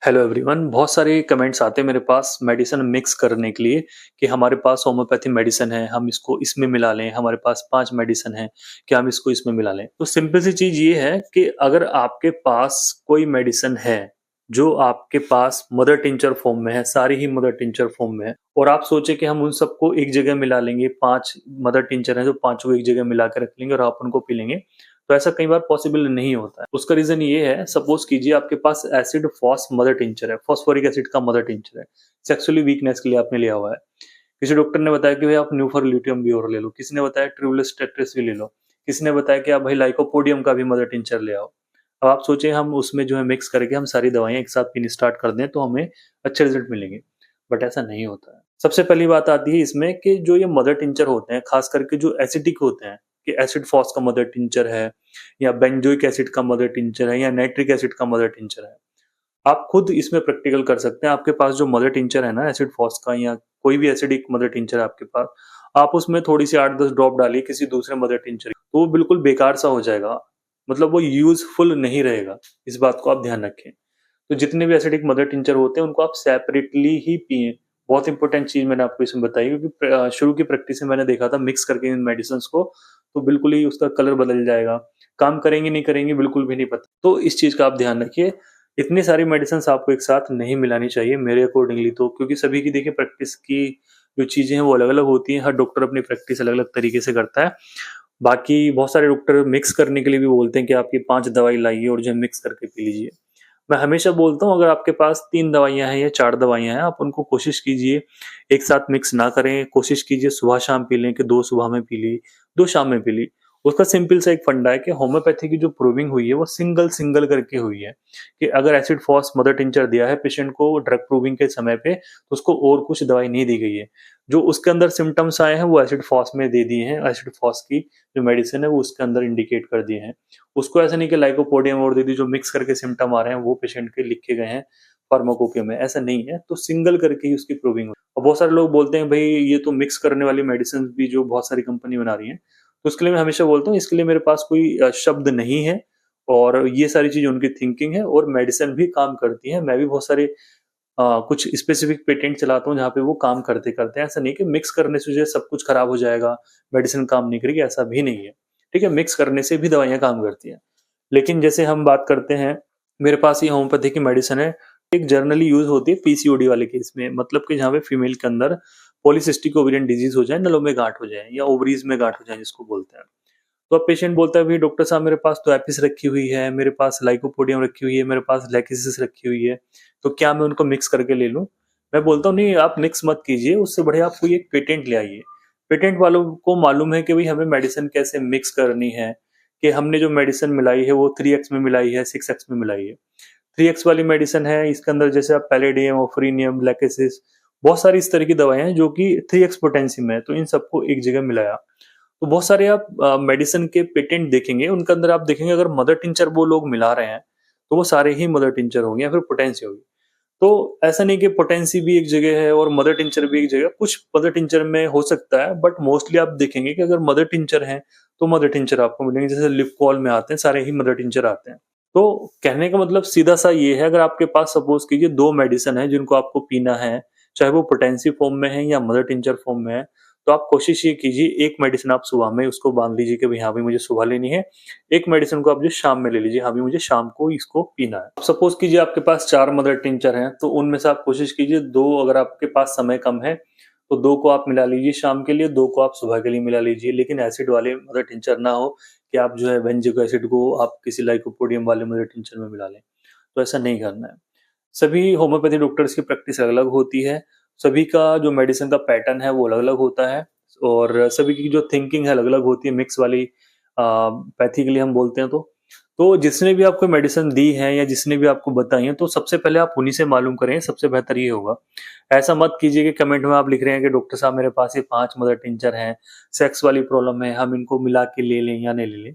Hello everyone, बहुत सारे comments आते हैं मेरे पास मेडिसिन मिक्स करने के लिए कि हमारे पास होम्योपैथी मेडिसिन है, हम इसको इसमें मिला लें, हमारे पास 5 मेडिसिन है, क्या हम इसको इसमें मिला लें? तो सिंपल सी चीज़ ये है कि अगर आपके पास कोई मेडिसिन है, जो आपके पास मदर टिंचर फॉर्म में है, सारी ही मदर टिंचर फॉर्म में है और आप सोचे कि हम उन सबको एक जगह मिला लेंगे, 5 मदर टिंचर हैं, तो पाँचों को एक जगह मिला के रख लेंगे और आप उनको पी लेंगे, तो ऐसा कई बार पॉसिबल नहीं होता है। उसका रीज़न ये है, सपोज़ कीजिए आपके पास एसिड फॉस मदर टिंचर है, फॉस्फोरिक एसिड का मदर टिंचर है, सेक्सुअली वीकनेस के लिए आपने लिया हुआ है। किसी डॉक्टर ने बताया कि भाई आप न्यूफर भी और ले लो, किसी ने बताया ट्रिवलिस टेट्रिस भी ले लो, किसी ने बताया कि आप भाई लाइकोपोडियम का भी मदर टिंचर ले आओ। अब आप सोचिए हम उसमें जो है मिक्स करके हम सारी दवाइयाँ एक साथ पीनी स्टार्ट कर दें तो हमें अच्छे रिजल्ट मिलेंगे, बट ऐसा नहीं होता है। सबसे पहली बात आती है इसमें कि जो ये मदर टिंचर होते हैं, खास करके जो एसिडिक होते हैं, कि एसिड फॉस का मदर टिंचर है या बेंजोइक एसिड का मदर टिंचर है या नाइट्रिक एसिड का मदर टिंचर है। आप खुद इसमें प्रैक्टिकल कर सकते हैं। आपके पास जो मदर टिंचर है ना एसिड फॉस का या कोई भी एसिडिक मदर टिंचर है आपके पास, आप उसमें थोड़ी सी 8-10 ड्रॉप डालिए किसी दूसरे मदर टिंचर की, तो वो बिल्कुल बेकार सा हो जाएगा, मतलब वो यूजफुल नहीं रहेगा। इस बात को आप ध्यान रखें। तो जितने भी एसिडिक मदर टिंचर होते हैं उनको आप सेपरेटली ही पिए। बहुत इंपॉर्टेंट चीज मैंने आपको इसमें बताई, क्योंकि शुरू की प्रैक्टिस में मैंने देखा था मिक्स करके इन मेडिसिन को, तो बिल्कुल ही उसका कलर बदल जाएगा, काम करेंगे नहीं करेंगे बिल्कुल भी नहीं पता। तो इस चीज का आप ध्यान रखिए। इतनी सारी मेडिसिन आपको एक साथ नहीं मिलानी चाहिए मेरे अकॉर्डिंगली, तो क्योंकि सभी की देखिए प्रैक्टिस की जो चीजें हैं वो अलग अलग होती हैं, हर डॉक्टर अपनी प्रैक्टिस अलग अलग तरीके से करता है। बाकी बहुत सारे डॉक्टर मिक्स करने के लिए भी बोलते हैं कि आप ये 5 दवाई लाइए और जो है मिक्स करके पी लीजिए। मैं हमेशा बोलता हूँ अगर आपके पास 3 दवाइयाँ हैं या 4 दवाइयाँ हैं, आप उनको कोशिश कीजिए एक साथ मिक्स ना करें। कोशिश कीजिए सुबह-शाम पी लें, कि 2 सुबह में पी ली, 2 शाम में पी ली। उसका सिंपल सा एक फंडा है कि होम्योपैथी की जो प्रूविंग हुई है वो सिंगल-सिंगल करके हुई है, कि अगर एसिड फॉस मदर टिंचर दिया है पेशेंट को ड्रग प्रूविंग के समय पे, तो उसको और कुछ दवाई नहीं दी गई है। जो उसके अंदर सिम्पटम्स आए हैं वो एसिड फॉस में दे दिए हैं, एसिड फॉस की जो मेडिसिन है वो उसके अंदर इंडिकेट कर दिए हैं। उसको ऐसा नहीं कि लाइकोपोडियम और दे दी, जो मिक्स करके सिम्पटम आ रहे हैं वो पेशेंट के लिखे गए हैं फार्माकोपिया में, ऐसा नहीं है। तो सिंगल करके ही उसकी प्रूविंग होती है। और बहुत सारे लोग बोलते हैं भाई ये तो मिक्स करने वाली मेडिसिन भी जो बहुत सारी कंपनी बना रही है, तो उसके लिए मैं हमेशा बोलता हूँ इसके लिए मेरे पास कोई शब्द नहीं है, और ये सारी चीज उनकी थिंकिंग है और मेडिसिन भी काम करती है। मैं भी बहुत सारे कुछ स्पेसिफिक पेटेंट चलाता हूँ जहाँ पे वो काम करते करते हैं। ऐसा नहीं कि मिक्स करने से जो है सब कुछ खराब हो जाएगा, मेडिसिन काम नहीं करेगी, ऐसा भी नहीं है। ठीक है, मिक्स करने से भी दवाइयाँ काम करती हैं। लेकिन जैसे हम बात करते हैं, मेरे पास ये होम्योपैथी की मेडिसिन है, एक जनरली यूज होती है पीसीओडी वाले केस में, मतलब कि जहाँ पे फीमेल के अंदर पॉलीसिस्टिक ओवेरियन डिजीज हो जाए, नलों में गांठ हो जाए या ओवरीज में गांठ हो जाए जिसको बोलते हैं। तो अब पेशेंट बोलता है भाई डॉक्टर साहब मेरे पास तो एपिस रखी हुई है, मेरे पास लाइकोपोडियम रखी हुई है, मेरे पास लैकिसिस रखी हुई है, तो क्या मैं उनको मिक्स करके ले लूं? मैं बोलता हूँ नहीं, आप मिक्स मत कीजिए, उससे बढ़िया आप कोई एक पेटेंट ले आइए। पेटेंट वालों को मालूम है कि भाई हमें मेडिसिन कैसे मिक्स करनी है, कि हमने जो मेडिसिन मिलाई है वो 3x में मिलाई है, 6x में मिलाई है। 3x वाली मेडिसिन है, इसके अंदर जैसे आप पैलेडियम, ऑफरीनियम, लैकेसिस, बहुत सारी इस तरह की दवाएं हैं जो कि 3x पोटेंसी में है, तो इन सबको एक जगह मिलाया। तो बहुत सारे आप मेडिसिन के पेटेंट देखेंगे, उनके अंदर आप देखेंगे अगर मदर टिंचर वो लोग मिला रहे हैं, तो वो सारे ही मदर टिंचर होंगे या फिर पोटेंसी होगी। तो ऐसा नहीं कि पोटेंसी भी एक जगह है और मदर टिंचर भी एक जगह, कुछ मदर टिंचर में हो सकता है, बट मोस्टली आप देखेंगे कि अगर मदर टिंचर है तो मदर टिंचर आपको मिलेंगे। जैसे लिपकॉल में आते हैं, सारे ही मदर टिंचर आते हैं। तो कहने का मतलब सीधा सा ये है, अगर आपके पास सपोज कीजिए 2 मेडिसिन है जिनको आपको पीना है, चाहे वो पोटेंसी फॉर्म में है या मदर टिंचर फॉर्म में है, तो आप कोशिश ये कीजिए एक मेडिसिन आप सुबह में उसको बांध लीजिए कि भाई हाँ भाई मुझे सुबह लेनी है, एक मेडिसिन को आप जो शाम में ले लीजिए, हाँ भाई मुझे शाम को इसको पीना है। सपोज कीजिए आपके पास 4 मदर टिंचर हैं, तो उनमें से आप कोशिश कीजिए 2, अगर आपके पास समय कम है तो 2 को आप मिला लीजिए शाम के लिए, 2 को आप सुबह के लिए मिला लीजिए। लेकिन एसिड वाले मदर टिंचर ना हो कि आप जो है बेंजोइक एसिड को आप किसी लाइकोपोडियम वाले मदर टिंचर में मिला लें, तो ऐसा नहीं करना है। सभी होम्योपैथी डॉक्टर्स की प्रैक्टिस अलग अलग होती है, सभी का जो मेडिसिन का पैटर्न है वो अलग अलग होता है, और सभी की जो थिंकिंग है अलग अलग होती है। मिक्स वाली पैथी के लिए हम बोलते हैं, तो जिसने भी आपको मेडिसिन दी है या जिसने भी आपको बताई है, तो सबसे पहले आप उन्हीं से मालूम करें, सबसे बेहतर ये होगा। ऐसा मत कीजिए कि कमेंट में आप लिख रहे हैं कि डॉक्टर साहब मेरे पास ये 5 मदर टिंचर हैं, सेक्स वाली प्रॉब्लम है, हम इनको मिला के ले लें या नहीं ले लें।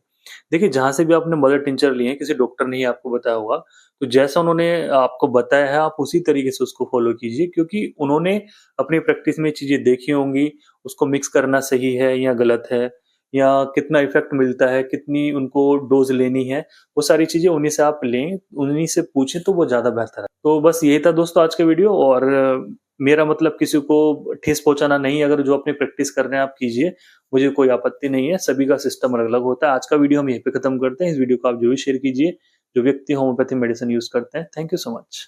देखिए जहां से भी आपने मदर टिंचर लिए हैं, किसी डॉक्टर ने ही आपको बताया होगा, तो जैसा उन्होंने आपको बताया है आप उसी तरीके से उसको फॉलो कीजिए, क्योंकि उन्होंने अपनी प्रैक्टिस में चीजें देखी होंगी, उसको मिक्स करना सही है या गलत है, या कितना इफ़ेक्ट मिलता है, कितनी उनको डोज़ लेनी है, वो सारी चीज़ें उन्हीं से आप लें, उन्हीं से पूछें तो वो ज़्यादा बेहतर है। तो बस यही था दोस्तों आज का वीडियो और मेरा मतलब किसी को ठेस पहुँचाना नहीं है, अगर जो अपनी प्रैक्टिस कर रहे हैं आप कीजिए, मुझे कोई आपत्ति नहीं है, सभी का सिस्टम अलग-अलग होता है। आज का वीडियो हम यहीं पे खत्म करते हैं, इस वीडियो को आप ज़रूर शेयर कीजिए, जो व्यक्ति होम्योपैथी मेडिसिन यूज़ करते हैं। Thank you so much.